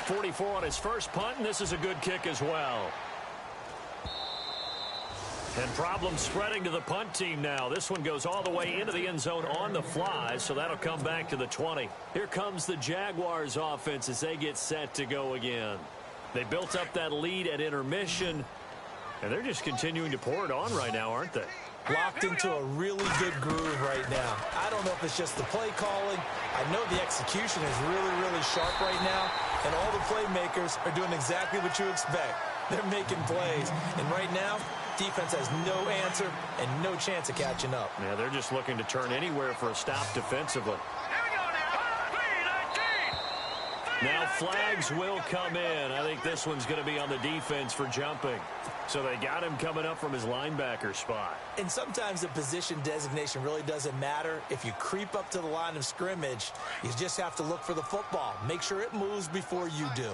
.44 on his first punt, and this is a good kick as well. And problems spreading to the punt team now. This one goes all the way into the end zone on the fly, so that'll come back to the 20. Here comes the Jaguars offense as they get set to go again. They built up that lead at intermission, and they're just continuing to pour it on right now, aren't they? Locked into a really good groove right now. I don't know if it's just the play calling. I know the execution is really, really sharp right now. And all the playmakers are doing exactly what you expect. They're making plays. And right now, defense has no answer and no chance of catching up. Yeah, they're just looking to turn anywhere for a stop defensively. Now flags will come in. I think this one's going to be on the defense for jumping. So they got him coming up from his linebacker spot. And sometimes the position designation really doesn't matter. If you creep up to the line of scrimmage, you just have to look for the football. Make sure it moves before you do.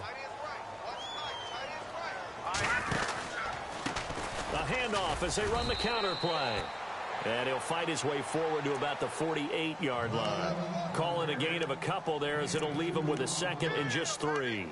A handoff as they run the counter play. And he'll fight his way forward to about the 48-yard line. Call it a gain of a couple there as it'll leave him with a second and just 3.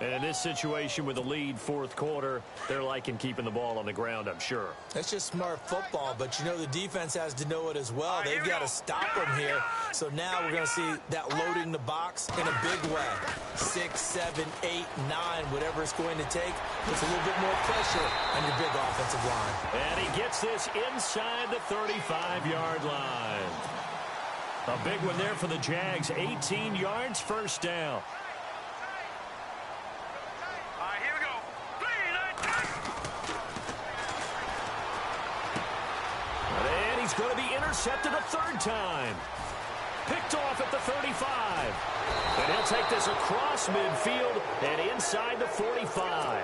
And in this situation with the lead fourth quarter, they're liking keeping the ball on the ground, I'm sure. That's just smart football, but you know the defense has to know it as well. They've got to stop them here. So now we're going to see that loading the box in a big way. 6, 7, 8, 9, whatever it's going to take. Puts a little bit more pressure on your big offensive line. And he gets this inside the 35-yard line. A big one there for the Jags. 18 yards, first down. He's going to be intercepted a third time. Picked off at the 35. And he'll take this across midfield and inside the 45.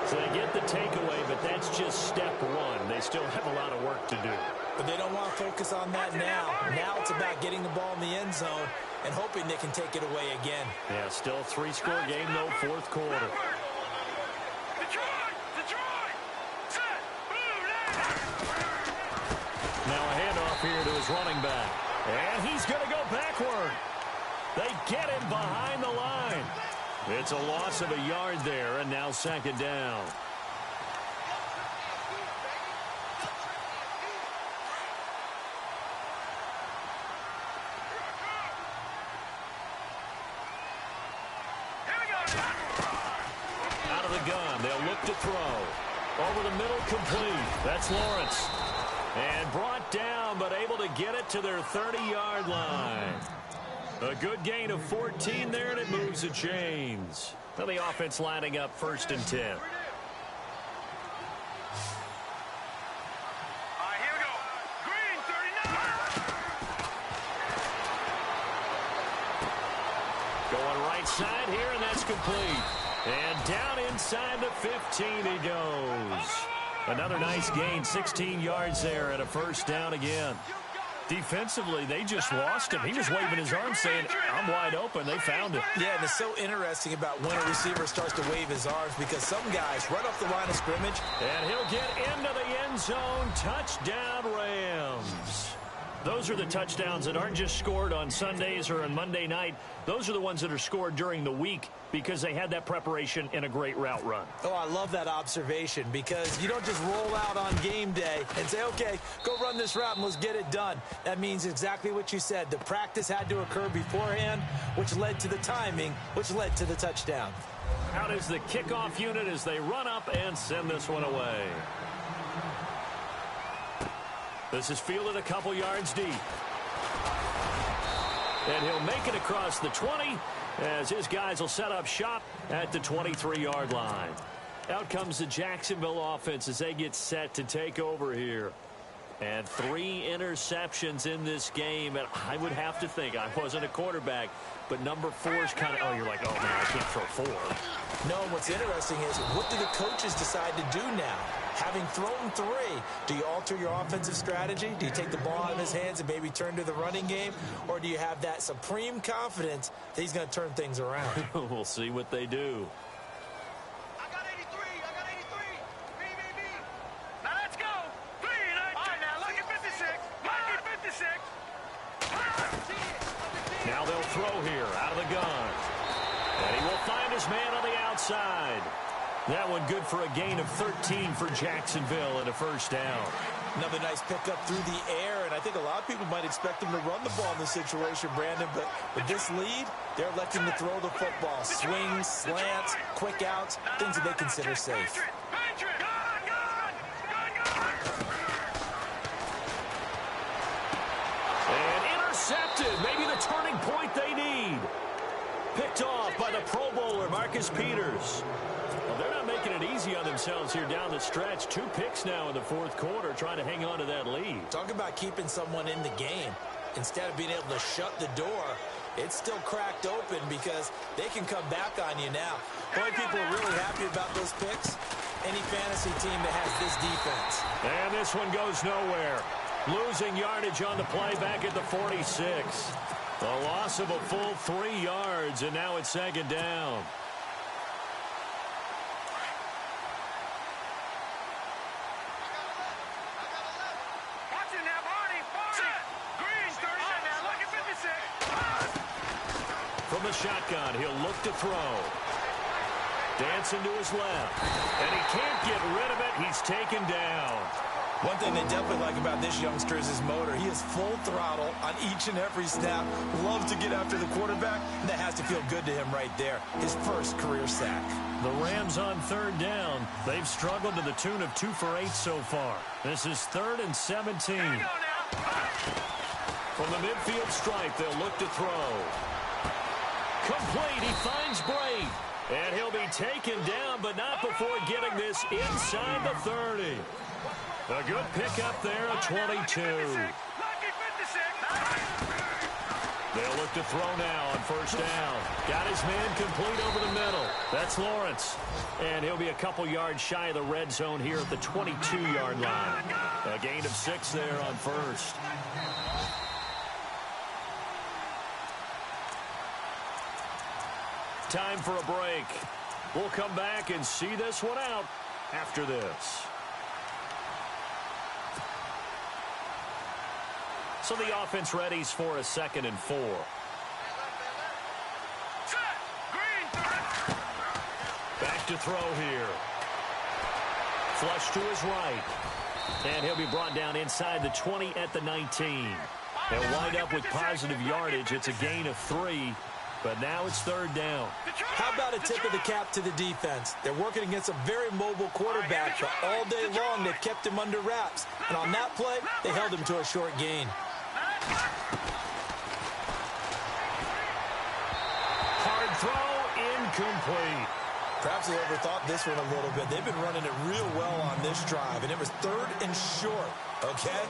So they get the takeaway, but that's just step one. They still have a lot of work to do. But they don't want to focus on that now. Now it's about getting the ball in the end zone and hoping they can take it away again. Yeah, still 3-score game, though, fourth quarter. Now a handoff here to his running back. And he's going to go backward. They get him behind the line. It's a loss of a yard there, and now second down. Out of the gun, they'll look to throw. Over the middle, complete. That's Lawrence. And brought down, but able to get it to their 30-yard line. A good gain of 14 there, and it moves the chains. Now the offense lining up 1st and 10. Here we go. Green, 39. Going right side here, and that's complete. And down inside the 15 he goes. Another nice gain, 16 yards there, and a first down again. Defensively, they just lost him. He was waving his arms saying, I'm wide open. They found him. Yeah, and it's so interesting about when a receiver starts to wave his arms because some guys right off the line of scrimmage. And he'll get into the end zone. Touchdown, Rams. Those are the touchdowns that aren't just scored on Sundays or on Monday night. Those are the ones that are scored during the week because they had that preparation in a great route run. Oh, I love that observation because you don't just roll out on game day and say, okay, go run this route and let's get it done. That means exactly what you said. The practice had to occur beforehand, which led to the timing, which led to the touchdown. Out is the kickoff unit as they run up and send this one away. This is fielded a couple yards deep. And he'll make it across the 20 as his guys will set up shop at the 23-yard line. Out comes the Jacksonville offense as they get set to take over here. And 3 interceptions in this game. And I would have to think, I wasn't a quarterback, but number 4 is kind of, oh, you're like, oh, man, I can't throw 4. No, what's interesting is what do the coaches decide to do now? Having thrown 3, do you alter your offensive strategy? Do you take the ball out of his hands and maybe turn to the running game? Or do you have that supreme confidence that he's going to turn things around? We'll see what they do. I got 83. I got 83. B. Now let's go. Clean. All right, now look at 56. Look at 56. Now they'll throw here out of the gun. And he will find his man on the outside. That one good for a gain of 13 for Jacksonville and a first down. Another nice pickup through the air, and I think a lot of people might expect him to run the ball in this situation, Brandon, but with this lead, they're electing to throw the football. Swings, slants, quick outs, things that they consider safe. And intercepted, maybe the turning point they need. Picked off by the Pro Bowler, Marcus Peters. Well, they're not making it easy on themselves here down the stretch. 2 picks now in the 4th quarter trying to hang on to that lead. Talk about keeping someone in the game. Instead of being able to shut the door, it's still cracked open because they can come back on you now. Boy, people are really happy about those picks. Any fantasy team that has this defense. And this one goes nowhere. Losing yardage on the play back at the 46. The loss of a full 3 yards, and now it's 2nd down. From the shotgun, he'll look to throw. Dancing to his left. And he can't get rid of it. He's taken down. One thing they definitely like about this youngster is his motor. He is full throttle on each and every snap. Loves to get after the quarterback. And that has to feel good to him right there. His first career sack. The Rams on 3rd down. They've struggled to the tune of 2 for 8 so far. This is 3rd and 17. From the midfield stripe, they'll look to throw. Complete. He finds Bray. And he'll be taken down, but not before getting this inside the 30. A good pickup there at 22. They'll look to throw now on 1st down. Got his man complete over the middle. That's Lawrence. And he'll be a couple yards shy of the red zone here at the 22-yard line. A gain of 6 there on 1st. Time for a break. We'll come back and see this one out after this. So the offense readies for a 2nd and 4. Back to throw here. Flush to his right. And he'll be brought down inside the 20 at the 19. They'll wind up with positive yardage. It's a gain of 3. But now it's 3rd down. How about a tip of the cap to the defense? They're working against a very mobile quarterback, but all day long they've kept him under wraps. And on that play, they held him to a short gain. Hard throw, incomplete. Perhaps they overthought this one a little bit. They've been running it real well on this drive, and it was 3rd and short, okay?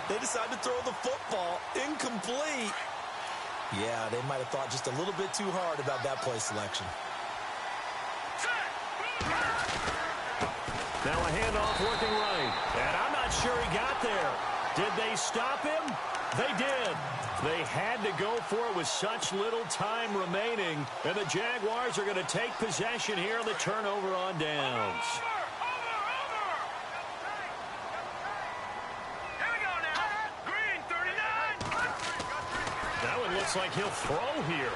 They decided to throw the football incomplete. Yeah, they might have thought just a little bit too hard about that play selection. Now a handoff working right. And I'm not sure he got there. Did they stop him? They did. They had to go for it with such little time remaining. And the Jaguars are going to take possession here on the turnover on downs. Here we go now. Green, 39. That one looks like he'll throw here.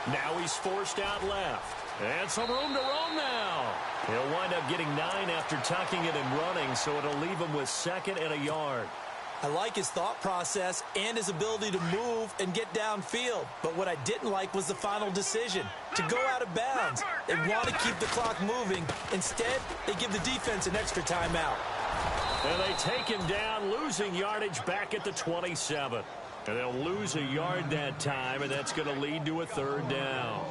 Now he's forced out left. And some room to roam now. He'll wind up getting 9 after tucking it and running, so it'll leave him with 2nd and a yard. I like his thought process and his ability to move and get downfield. But what I didn't like was the final decision, to go out of bounds. They want to keep the clock moving. Instead, they give the defense an extra timeout. And they take him down, losing yardage back at the 27. And they'll lose a yard that time, and that's going to lead to a 3rd down.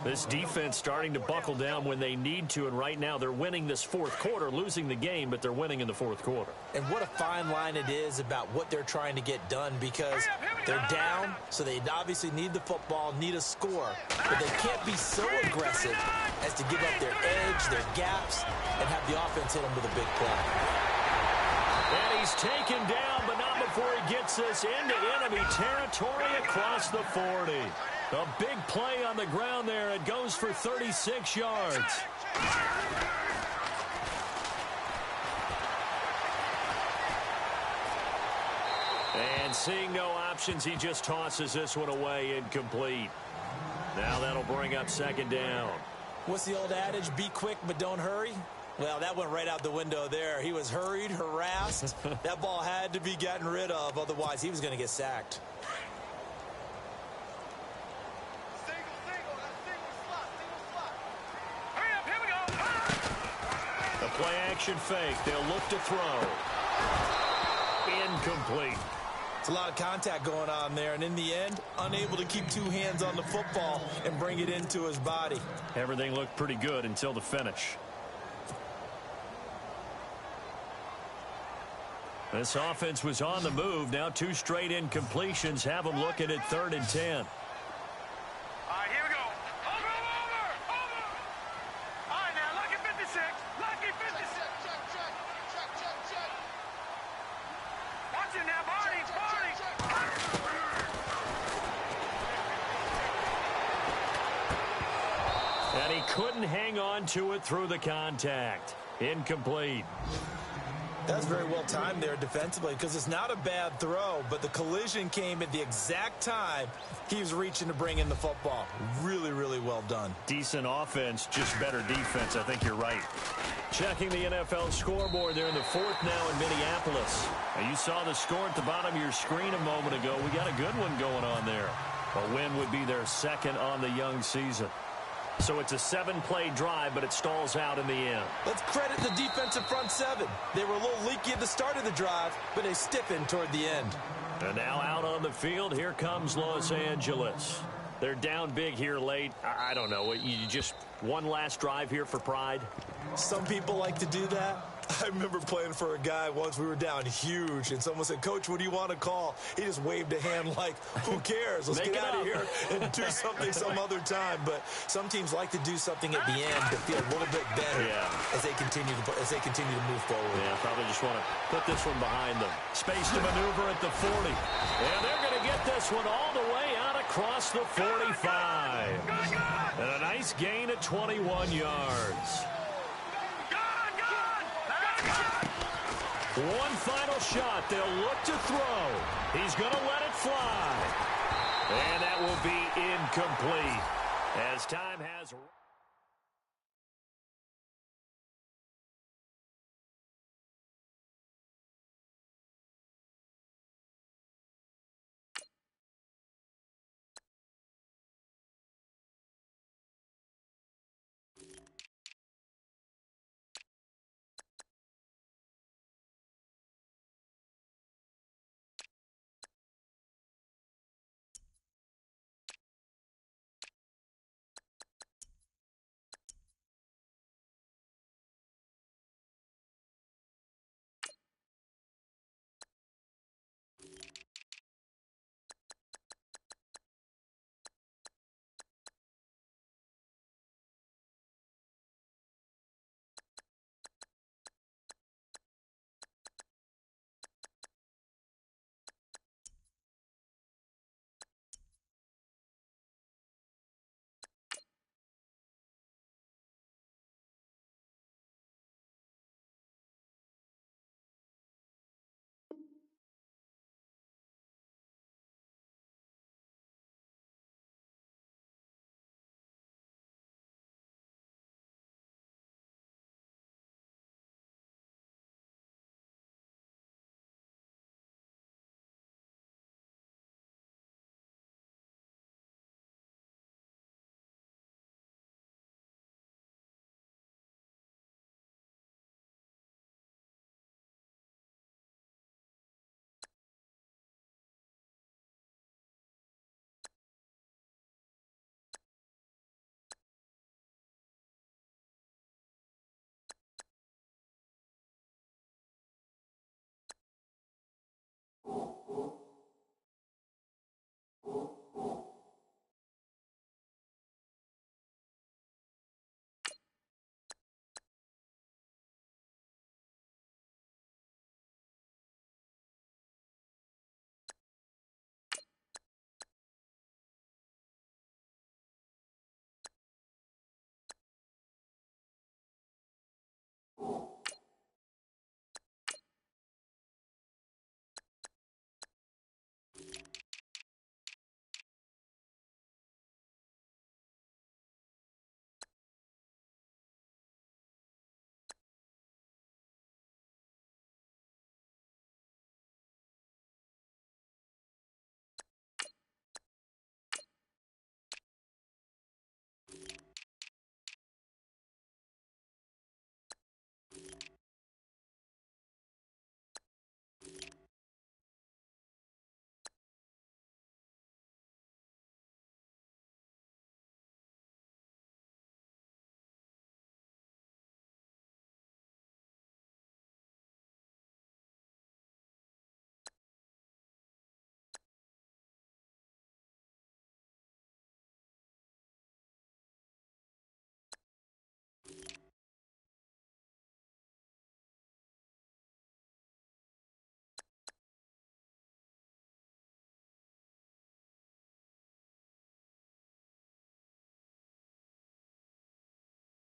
This defense starting to buckle down when they need to, and right now they're winning this 4th quarter, losing the game, but they're winning in the 4th quarter. And what a fine line it is about what they're trying to get done, because they're down, so they obviously need the football, need a score, but they can't be so aggressive as to give up their edge, their gaps, and have the offense hit them with a big play. And he's taken down, but not before he gets us into enemy territory across the 40. A big play on the ground there. It goes for 36 yards. And seeing no options, he just tosses this one away, incomplete. Now that'll bring up 2nd down. What's the old adage? Be quick, but don't hurry. Well, that went right out the window there. He was hurried, harassed. That ball had to be gotten rid of, otherwise he was going to get sacked. The play-action fake. They'll look to throw. Incomplete. It's a lot of contact going on there, and in the end, unable to keep 2 hands on the football and bring it into his body. Everything looked pretty good until the finish. This offense was on the move. Now 2 straight incompletions have them looking at 3rd and 10. All right, here we go. Over. All right, now, lucky 56. Lucky 56. Check. Watch it now, Barney. And he couldn't hang on to it through the contact. Incomplete. That's very well timed there defensively, because it's not a bad throw, but the collision came at the exact time he was reaching to bring in the football. Really, really well done. Decent offense, just better defense. I think you're right. Checking the NFL scoreboard there in the 4th now in Minneapolis. Now you saw the score at the bottom of your screen a moment ago. We got a good one going on there. A win would be their 2nd on the young season. So it's a 7-play drive, but it stalls out in the end. Let's credit the defensive front 7. They were a little leaky at the start of the drive, but they stiffened toward the end. And now out on the field, here comes Los Angeles. They're down big here late. I don't know. You just one last drive here for pride? Some people like to do that. I remember playing for a guy once. We were down huge, and someone said, "Coach, what do you want to call?" He just waved a hand like, who cares? Let's get out of here and do something some other time. But some teams like to do something at the end to feel a little bit better as they continue to move forward. Yeah, probably just want to put this one behind them. Space to maneuver at the 40. And they're going to get this one all the way out across the 45. And a nice gain at 21 yards. One final shot. They'll look to throw. He's going to let it fly. And that will be incomplete as time has...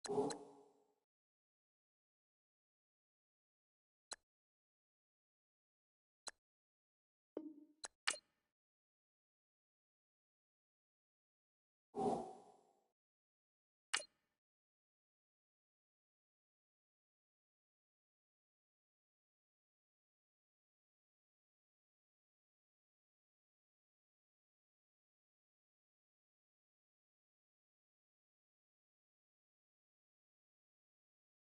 you.